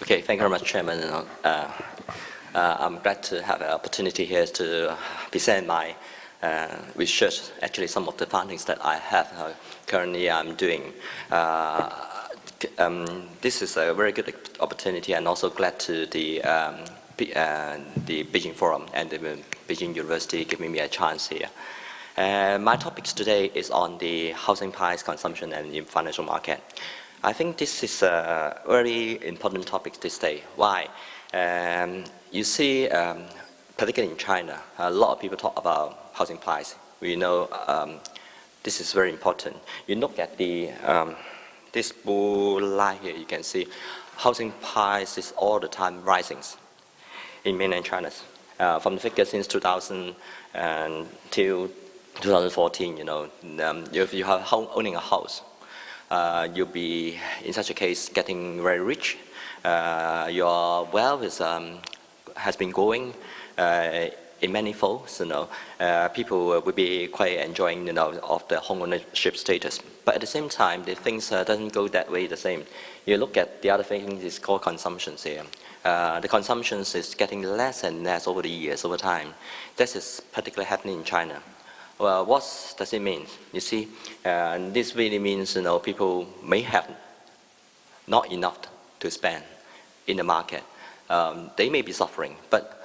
Okay, thank you very much, Chairman. I'm glad to have an opportunity here to present my research, actually some of the findings that I have currently I'm doing. This is a very good opportunity, and also glad to the Beijing Forum and the Beijing University giving me a chance here. My topics today is on the housing price, consumption, and the financial market. I think this is a very important topic this day. Why? You see, particularly in China, a lot of people talk about housing price. We know this is very important. You look at the this blue line here, you can see housing price is all the time rising in mainland China. From the figures since 2000 until 2014, if you have owning a house, you'll be, in such a case, getting very rich. Your wealth has been growing in many folds. People will be quite enjoying, of the home ownership status. But at the same time, the things doesn't go that way the same. You look at the other thing is called consumptions here. The consumptions is getting less and less over the years, over time. This is particularly happening in China. Well, what does it mean? You see, this really means people may have not enough to spend in the market. They may be suffering, but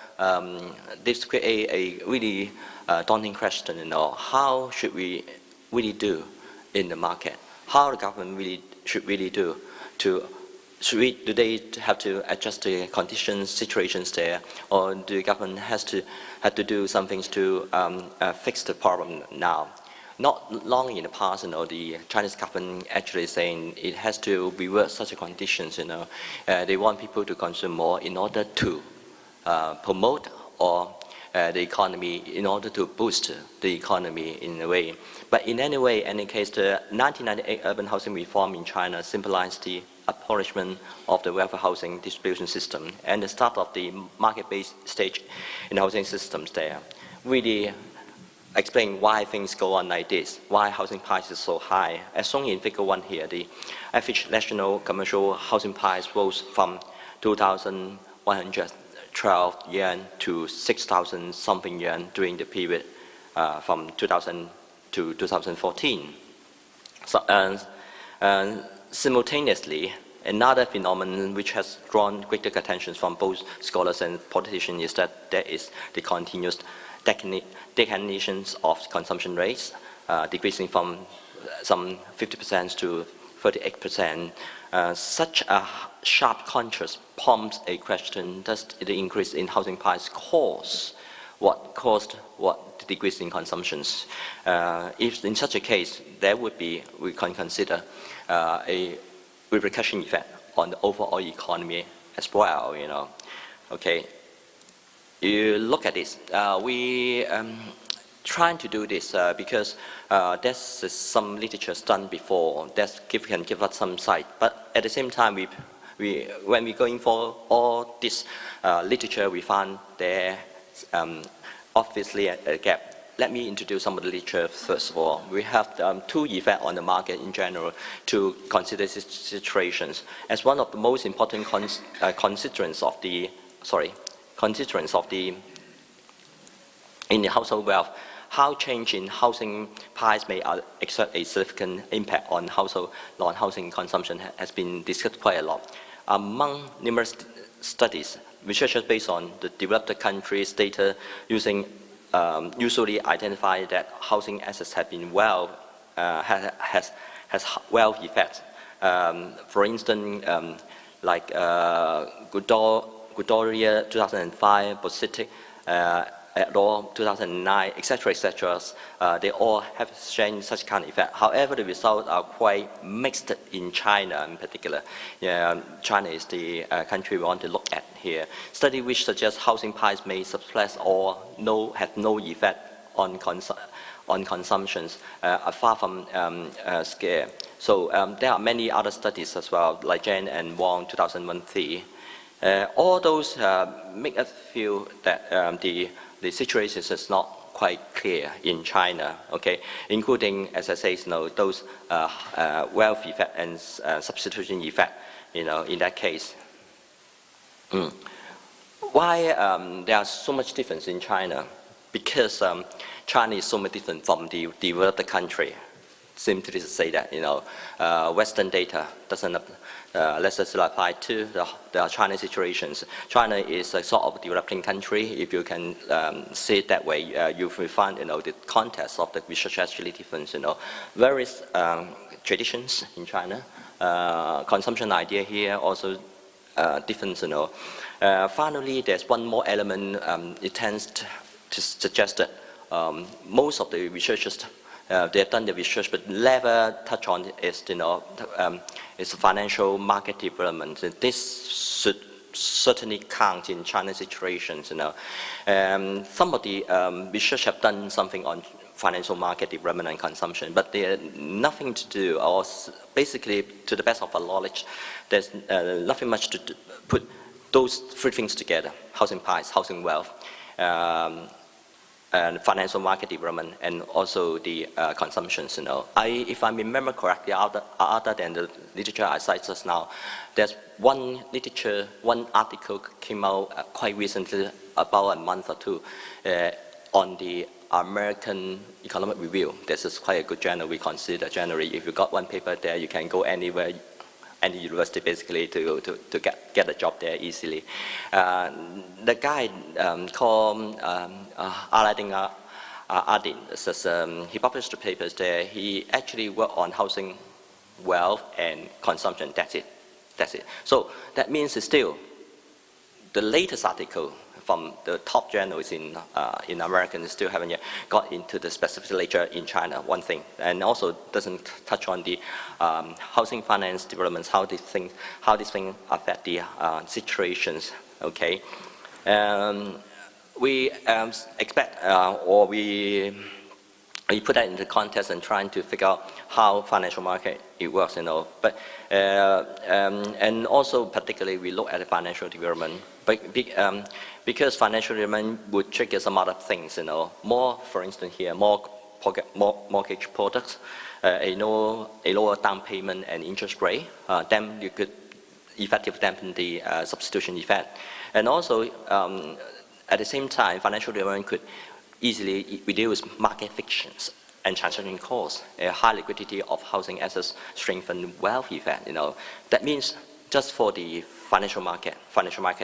this creates a really daunting question. How should we really do in the market? How the government really should really do to? Do they have to adjust the conditions, situations there, or do the government have to do some things to fix the problem now? Not long in the past, the Chinese government actually saying it has to reverse such a conditions. They want people to consume more in order to promote or the economy, in order to boost the economy in a way. But in any way, any case, the 1998 urban housing reform in China symbolized the abolishment of the welfare housing distribution system and the start of the market-based stage in housing systems there. Really explain why things go on like this, why housing price is so high. As shown in figure 1 here, the average national commercial housing price rose from 2,112 yuan to 6,000 something yuan during the period from 2000 to 2014. So, simultaneously, another phenomenon which has drawn greater attention from both scholars and politicians is that there is the continuous declination of consumption rates, decreasing from some 50% to 38%. Such a sharp contrast prompts a question: does the increase in housing price cause what caused what decrease in consumptions? If in such a case, there would be, we can consider a repercussion effect on the overall economy as well. Okay. You look at this. We trying to do this because there's some literature done before that can give us some sight. But at the same time, when we're going for all this literature, we found there obviously a gap. Let me introduce some of the literature first of all. We have two effects on the market in general to consider these situations. As one of the most important constituents of the in the household wealth, how change in housing price may exert a significant impact on household non-housing consumption has been discussed quite a lot. Among numerous studies, researchers based on the developed countries' data usually identify that housing assets have been has wealth effects. For instance, like Gudoria 2005, Bositic, 2009, etc., etc. They all have shown such kind of effect. However, the results are quite mixed in China in particular. China is the country we want to look at here. Study which suggests housing price may suppress or have no effect on consumptions, far from scare. So there are many other studies as well, like Jen and Wong 2013. All those make us feel that the situation is not quite clear in China, okay, including, as I say, those wealth effect and substitution effect, in that case. Mm. Why there are so much difference in China? Because China is so much different from the developed country. Simply to say that, Western data doesn't necessarily apply to the Chinese situations. China is a sort of developing country. If you can see it that way, you will find, the context of the research actually different. Various traditions in China, consumption idea here also different. Finally, there's one more element. It tends to suggest that most of the researchers they have done the research, but never touch on is is financial market development. This should certainly count in China's situations. Some of the research have done something on financial market development and consumption, but they have nothing to do, or basically, to the best of our knowledge, there's nothing much to put those three things together: housing price, housing wealth, and financial market development, and also the consumptions. If I remember correctly, other than the literature I cited just now, there's one article came out quite recently, about a month or two, on the American Economic Review. This is quite a good journal. We consider generally, if you got one paper there, you can go anywhere, any university basically to get a job there easily. The guy called Aladdin Adin, he published the papers there. He actually worked on housing, wealth, and consumption. That's it. So that means it's still the latest article from the top journals in America still haven't yet got into the specific literature in China, one thing. And also doesn't touch on the housing finance developments, how these things affect the situations, okay? We expect, or we put that into context and trying to figure out how financial market it works, But and also particularly we look at the financial development, but because financial development would trigger some other things, more, for instance here, more mortgage products, a lower down payment and interest rate, then you could effectively dampen the substitution effect, and also at the same time, financial development could easily reduce market frictions and transaction costs. A high liquidity of housing assets strengthen wealth effect. That means just for the financial market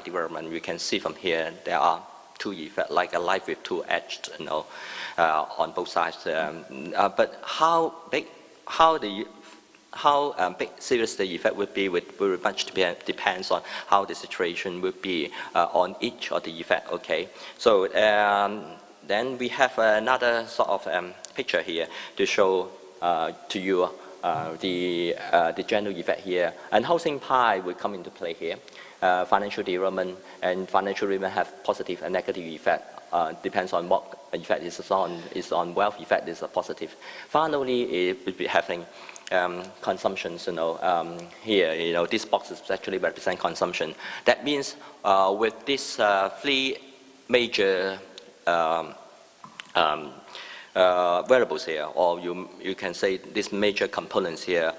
development, we can see from here there are two effects, like a knife with two edges, on both sides. But how big serious the effect would be very much depends on how the situation would be on each of the effect. Okay, so then we have another sort of picture here to show to you the general effect here, and housing pie will come into play here. Financial development and financial development have positive and negative effect. Depends on what effect is on wealth effect is a positive. Finally, it will be having consumptions. Here, these boxes actually represent consumption. That means with these three major variables here, or you can say these major components here,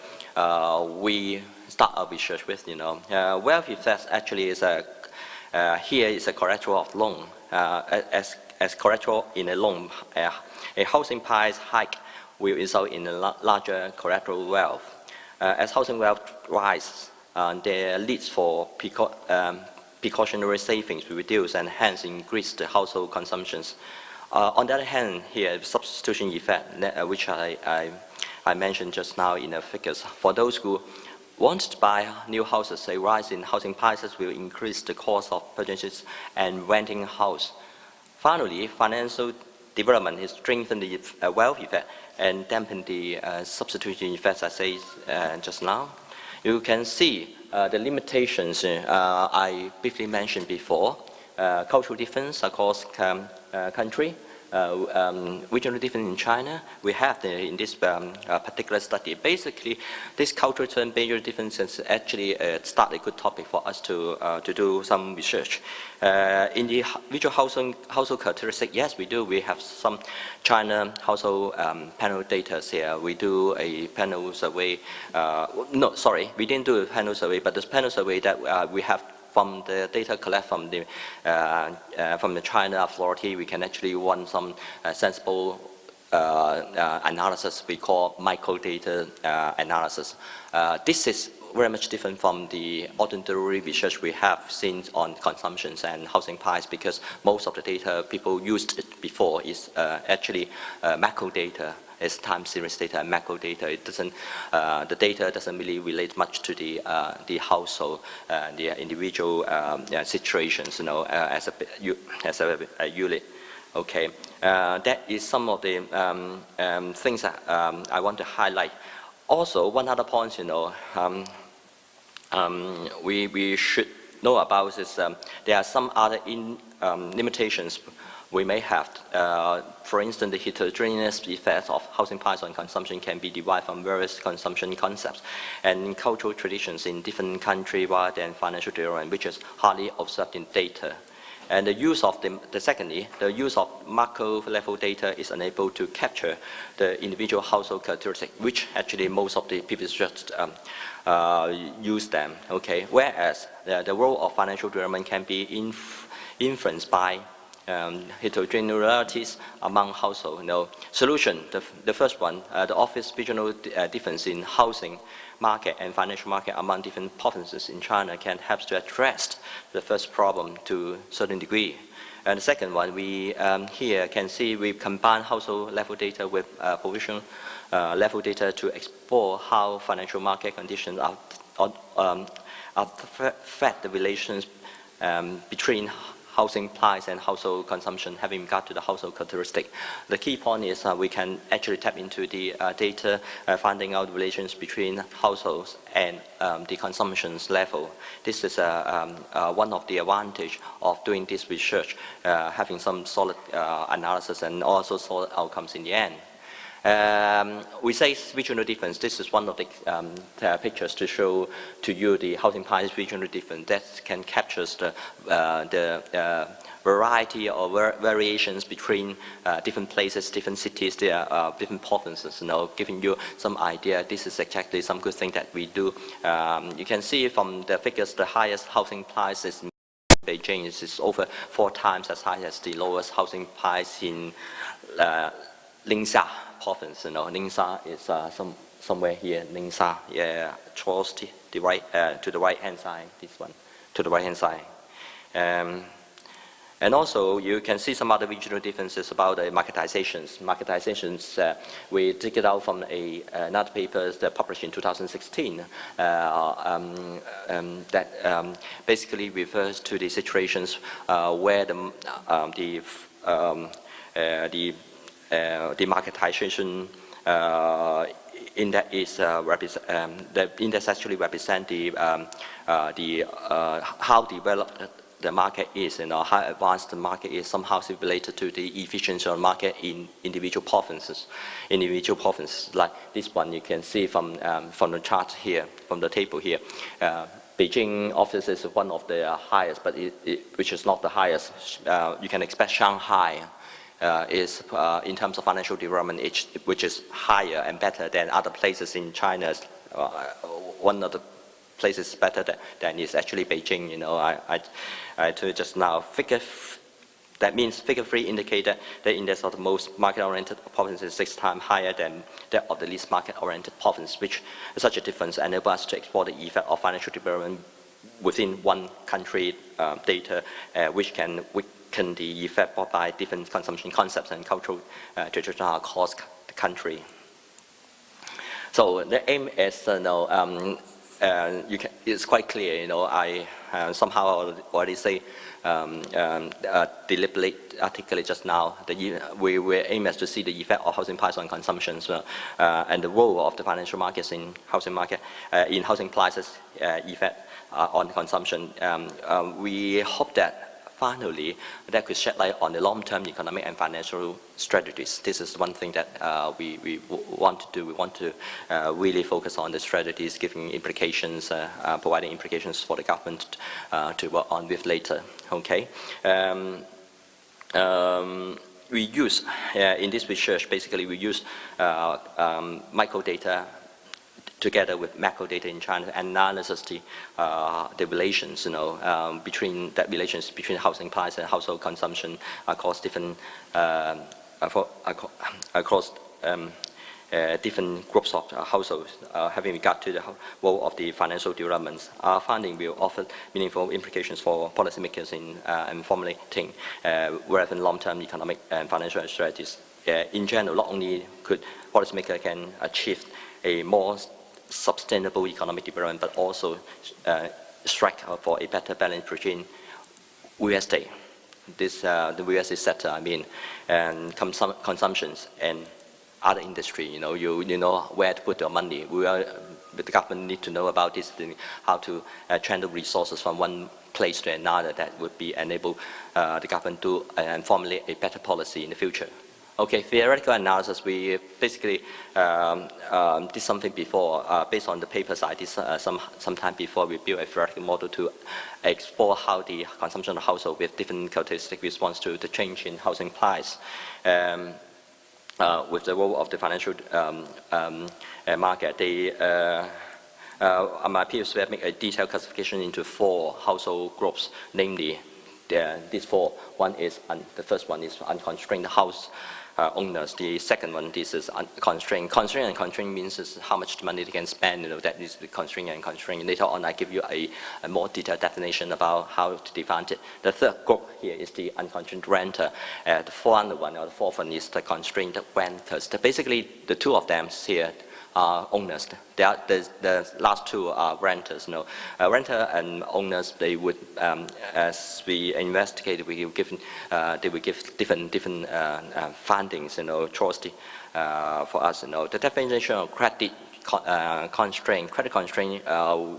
we start our research with. Wealth effect actually is here is a collateral of loan. As collateral in a loan, a housing price hike will result in a larger collateral wealth. As housing wealth rises, there leads for precautionary savings will reduce and hence increase the household consumptions. On the other hand, here substitution effect, which I mentioned just now in the figures. For those who want to buy new houses, a rise in housing prices will increase the cost of purchases and renting a house. Finally, financial development is strengthen the wealth effect and dampen the substitution effects, I say just now. You can see the limitations I briefly mentioned before. Cultural difference across country, regional difference in China. We have in this particular study. Basically, this cultural and major differences actually start a good topic for us to do some research. In the regional household characteristic, yes, we do. We have some China household panel data here. We do a panel survey. No, sorry, we didn't do a panel survey, but this panel survey that we have from the data collect from the China authority, we can actually run some sensible analysis we call microdata analysis. This is very much different from the ordinary research we have seen on consumptions and housing price, because most of the data people used it before is actually macro data. It's time series data and macro data. It doesn't, the data doesn't really relate much to the household, the individual situations, as a unit. Okay, that is some of the things that I want to highlight. Also, one other point, we should know about is there are some other limitations we may have. For instance, the heterogeneous effects of housing price on consumption can be derived from various consumption concepts and cultural traditions in different countries rather than financial development, which is hardly observed in data. And the use of secondly, the use of macro level data is unable to capture the individual household characteristics, which actually most of the people just use them. Okay, whereas the role of financial development can be influenced by heterogeneities among households. Solution, the first one, the obvious regional difference in housing market and financial market among different provinces in China can help to address the first problem to a certain degree. And the second one, we here can see we combine household level data with provincial level data to explore how financial market conditions affect the relations between housing price and household consumption having regard to the household characteristic. The key point is we can actually tap into the data, finding out relations between households and the consumption's level. This is one of the advantages of doing this research, having some solid analysis and also solid outcomes in the end. We say regional difference. This is one of the pictures to show to you the housing price regional difference that can capture the variety of variations between different places, different cities, different provinces. Giving you some idea. This is exactly some good thing that we do. You can see from the figures, the highest housing prices in Beijing is over 4 times as high as the lowest housing price in Ningxia province. Ningxia is somewhere here. Ningxia, yeah, towards the right, to the right hand side. This one, to the right hand side. And also, you can see some other regional differences about the marketizations. Marketizations, we take it out from another paper that published in 2016 that basically refers to the situations where the marketization index is the index actually represent how developed the market is and how advanced the market is, somehow related to the efficiency of the market in individual provinces. Individual provinces like this one, you can see from the chart here, from the table here. Beijing office is one of the highest, but which is not the highest. You can expect Shanghai is in terms of financial development, which is higher and better than other places in China. One of the places better than is actually Beijing. I told you just now, that means figure 3 indicated the index of the most market-oriented province is 6 times higher than that of the least market-oriented province, which is such a difference enables us to explore the effect of financial development within one country data, which can weaken the effect brought by different consumption concepts and cultural traditions across the country. So the aim is, it's quite clear. I somehow already say deliberately articulate just now that we aim as to see the effect of housing price on consumption and the role of the financial markets in housing market in housing prices effect on consumption. We hope that finally that could shed light on the long-term economic and financial strategies. This is one thing that we want to do. We want to really focus on the strategies, giving implications, providing implications for the government to work on with later. Okay. We use, in this research, basically we use microdata together with macro data in China, analysis the relations, between housing price and household consumption across different different groups of households, having regard to the role of the financial developments. Our finding will offer meaningful implications for policymakers in formulating relevant long-term economic and financial strategies. In general, not only could policymakers can achieve a more sustainable economic development, but also strike for a better balance between real estate, the real estate sector, and consumptions and other industry. You know where to put your money. The government need to know about this thing, how to channel resources from one place to another. That would be enable the government to formulate a better policy in the future. Okay, theoretical analysis, we basically did something before, based on the papers I did some time before. We built a theoretical model to explore how the consumption of household with different characteristic response to the change in housing price. With the role of the financial market, my peers have made a detailed classification into 4 household groups, namely these 4. The first one is unconstrained house owners. The second one, this is constrained. Constrained and constrained means is how much money they can spend. That is the constrained and constrained. Later on, I give you a more detailed definition about how to define it. The third group here is the unconstrained renter. The fourth one is the constrained renters. Basically, the 2 of them here are owners. The last 2 are renters. Renter and owners, they would, as we investigated, they will give different findings, choice for us. The definition of credit constraint. Credit constraint,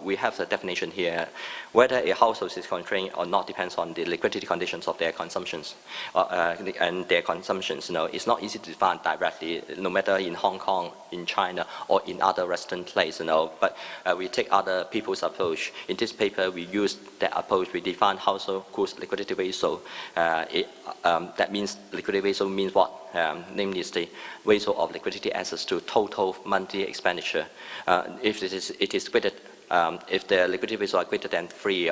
we have the definition here. Whether a household is constrained or not depends on the liquidity conditions of their consumptions and their consumptions. It's not easy to define directly, no matter in Hong Kong, in China, or in other Western places. But we take other people's approach. In this paper, we use that approach. We define household goods liquidity ratio. That means liquidity ratio means what? Namely, is the ratio of liquidity assets to total monthly expenditure. If it is weighted, if the liquidity ratio are greater than 3,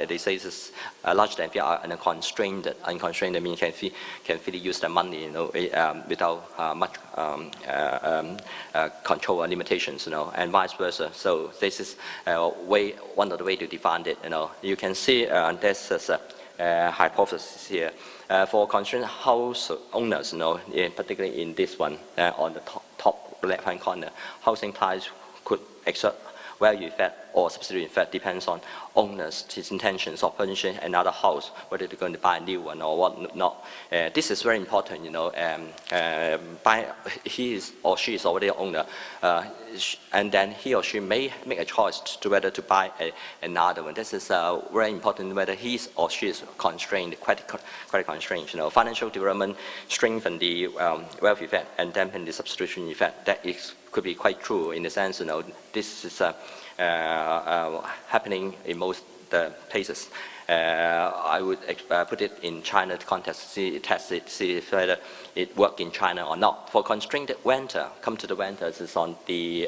they say it's larger than 3, and unconstrained. Unconstrained, I mean, can freely use the money, without much control or limitations, and vice versa. So this is one of the way to define it. You can see there's a hypothesis here for constrained house owners. Particularly in this one on the top left-hand corner, housing price could exert value effect or substitute effect depends on owners' intentions of purchasing another house, whether they're going to buy a new one or what not. This is very important, he or she is already an owner, and then he or she may make a choice to whether to buy another one. This is very important, whether he or she is constrained, credit constrained. Financial development strengthen the wealth effect and dampen the substitution effect. That could be quite true in the sense, this is happening in most places. I would put it in China context, test it, see whether it works in China or not. For constrained renter, come to the renters is on the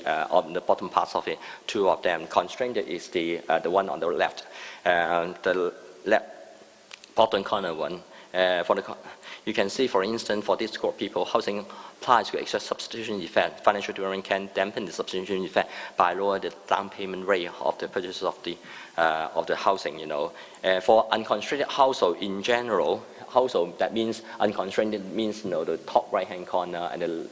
bottom parts of it. 2 of them. Constrained is the one on the left. The left bottom corner one. You can see, for instance, for this group of people, housing price will exert substitution effect. Financial development can dampen the substitution effect by lower the down payment rate of the purchase of the housing. For unconstrained household in general, household, that means unconstrained means the top right-hand corner and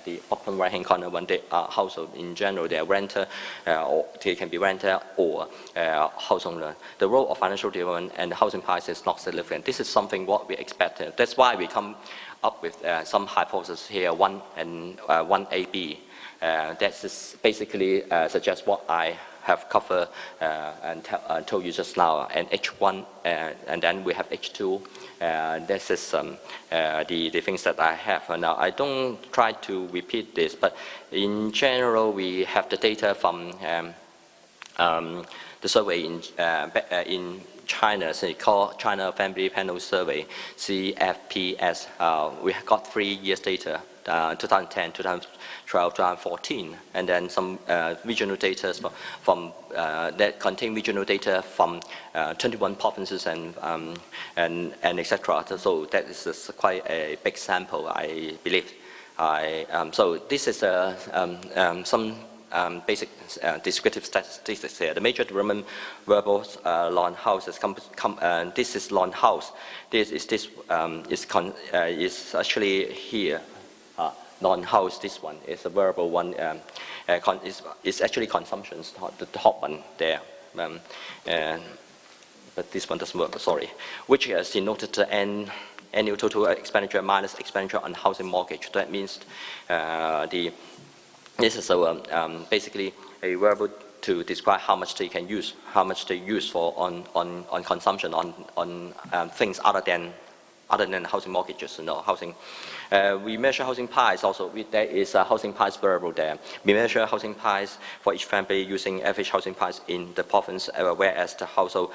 the bottom right-hand corner when they are household in general, they are renter, or they can be renter or house owner. The role of financial development and housing price is not significant. This is something what we expected. That's why we come up with some hypotheses here, 1 and 1AB. That is basically suggests what I have covered and told you just now, and H1, and then we have H2. This is the things that I have now. I don't try to repeat this, but in general, we have the data from the survey in China, so called China Family Panel Survey, CFPS. We have got 3 years data 2010, 2012, 2014, and then some regional data from that contain regional data from 21 provinces and etc. So that is quite a big sample, I believe. So this is some basic descriptive statistics here. The major development variables, lawn houses. This is lawn house. This is actually here. Lawn house. This one is a variable one. Is actually consumption. The top one there. But this one doesn't work. Sorry. Which is denoted to annual total expenditure minus expenditure on housing mortgage. That means this is basically a variable to describe how much they can use, how much they use for on consumption on things other than housing mortgages. Housing. We measure housing price also. There is a housing price variable there. We measure housing price for each family using average housing price in the province, whereas the household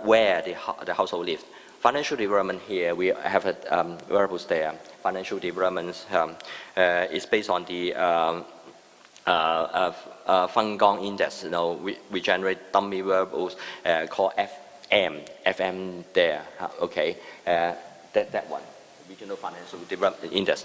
where the household lives. Financial development here, we have variables there. Financial development is based on the Feng Gong index. We generate dummy variables called FM there. Okay, that one, regional financial development index.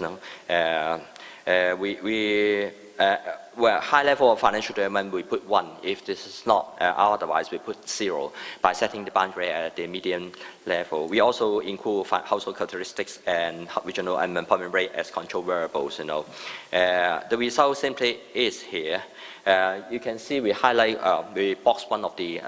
Well, high level of financial development, we put 1. If this is not otherwise, we put 0 by setting the boundary at the median level. We also include household characteristics and regional unemployment rate as control variables. The result simply is here. You can see we highlight, we box one of the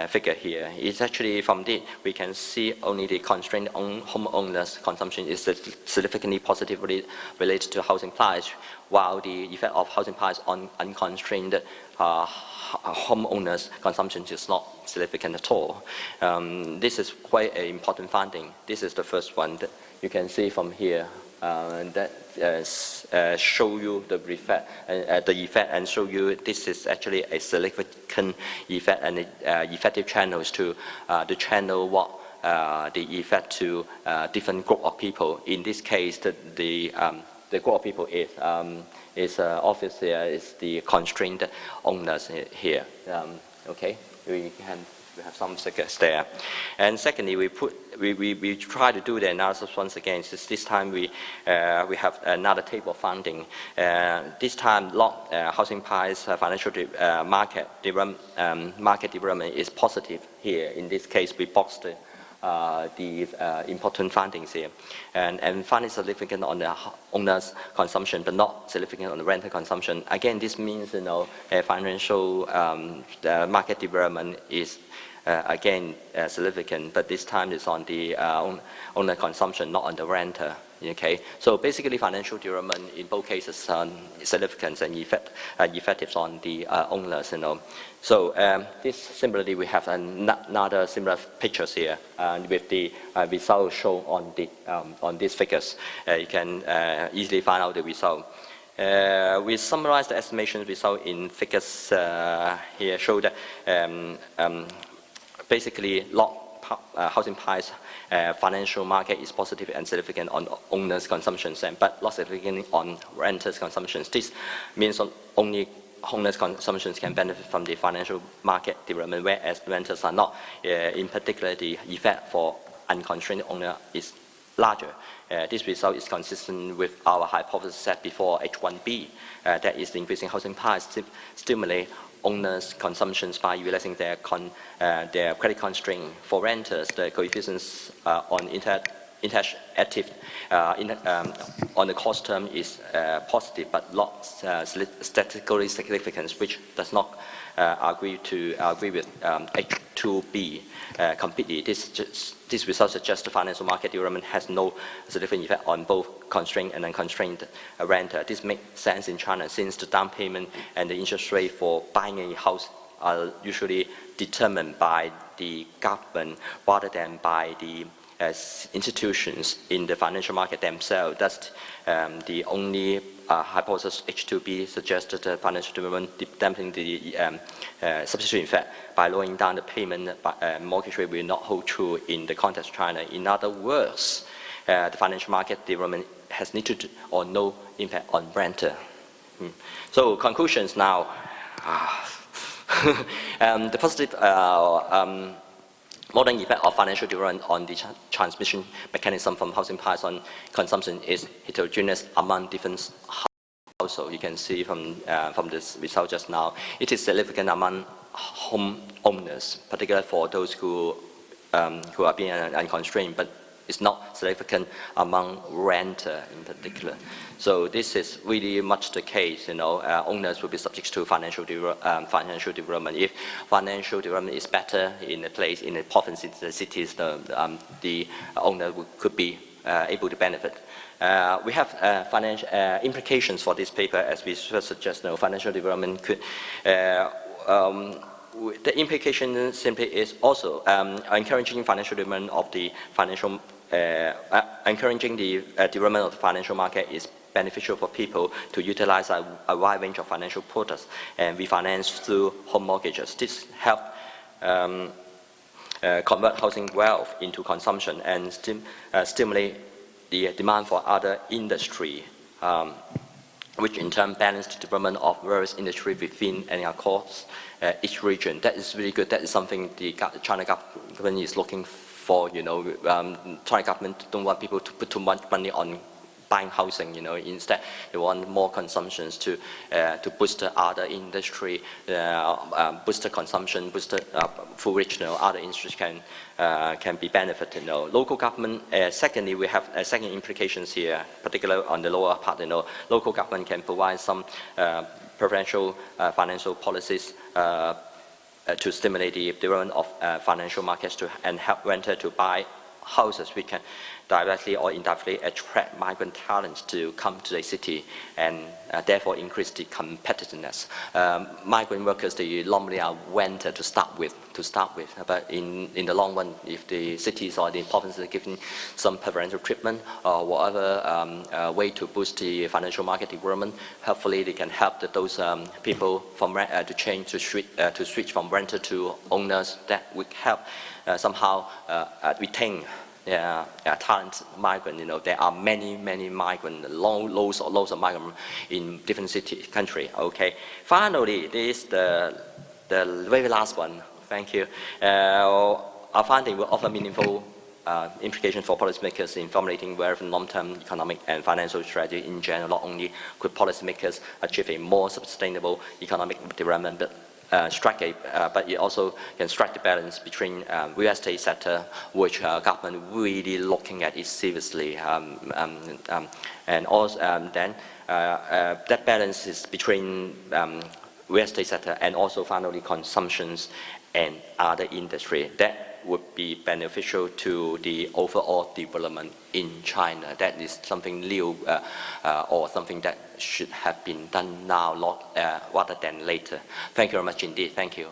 figure here. It's actually from this, we can see only the constrained homeowners' consumption is significantly positively related to housing price, while the effect of housing price on unconstrained homeowners' consumption is not significant at all. This is quite an important finding. This is the first one that you can see from here. That show you the effect and show you this is actually a significant effect and effective channels to the channel what the effect to different group of people. In this case, the group of people is obviously is the constrained owners here. Okay, we have some figures there. And secondly, we try to do the analysis once again. Since this time we have another table finding. This time, housing price financial market development is positive here. In this case, we boxed the important findings here, and finding significant on the owner's consumption, but not significant on the renter consumption. Again, this means financial market development is again significant, but this time it's on the owner consumption, not on the renter. Okay, so basically financial development in both cases significant and effective on the owners. So this similarly we have another similar pictures here with the results shown on these figures. You can easily find out the result. We summarize the estimation result in figures here. Show that basically housing price financial market is positive and significant on owners' consumptions, but not significant on renters' consumptions. This means only owners' consumptions can benefit from the financial market development, whereas renters are not. In particular, the effect for unconstrained owner is larger. This result is consistent with our hypothesis set before H1B, that is the increasing housing price stimulate owners' consumptions by utilizing their credit constraint. For renters, the coefficients on interactive on the cost term is positive, but not statistically significant, which does not agree with H2B completely. This result suggests the financial market development has no significant effect on both constrained and unconstrained renter. This makes sense in China, since the down payment and the interest rate for buying a house are usually determined by the government rather than by the institutions in the financial market themselves. That's the only hypothesis H2B suggested financial development dampening the substitution effect by lowering down the payment mortgage rate will not hold true in the context of China. In other words, the financial market development has little or no impact on renter. So conclusions now. The positive modern effect of financial development on the transmission mechanism from housing price on consumption is heterogeneous among different households. You can see from this result just now, it is significant among home owners, particularly for those who are being unconstrained, but it's not significant among renter in particular. So this is really much the case. Owners will be subject to financial development. If financial development is better in a place, in the provinces, the cities, the owner could be able to benefit. We have financial implications for this paper, as we first suggest. Financial development could. The implication simply is also encouraging financial development of the financial, encouraging the development of the financial market is beneficial for people to utilize a wide range of financial products and refinance through home mortgages. This helps convert housing wealth into consumption and stimulate the demand for other industry, which in turn balance the development of various industries within and across each region. That is really good. That is something the China government is looking for. China government don't want people to put too much money on buying housing. Instead they want more consumptions to boost the other industry, boost the consumption, for which other industries can be benefited. Local government. Secondly, we have second implications here, particularly on the lower part. Local government can provide some preferential financial policies to stimulate the development of financial markets and help renters to buy houses. We can directly or indirectly attract migrant talents to come to the city and therefore increase the competitiveness. Migrant workers, they normally are renters to start with, but in the long run, if the cities or the provinces are giving some preferential treatment or whatever way to boost the financial market development, hopefully they can help those people from to switch from renter to owners. That would help somehow retain talent migrant. There are many migrants, loads of migrants in different country. Okay. Finally, this is the very last one. Thank you. Our finding will offer meaningful implications for policymakers in formulating relevant long-term economic and financial strategy in general. Not only could policymakers achieve a more sustainable economic development, but it also can strike the balance between real estate sector, which government really looking at it seriously, and also then that balance is between real estate sector and also finally consumptions and other industry. That would be beneficial to the overall development in China. That is something new or something that should have been done now rather than later. Thank you very much indeed. Thank you.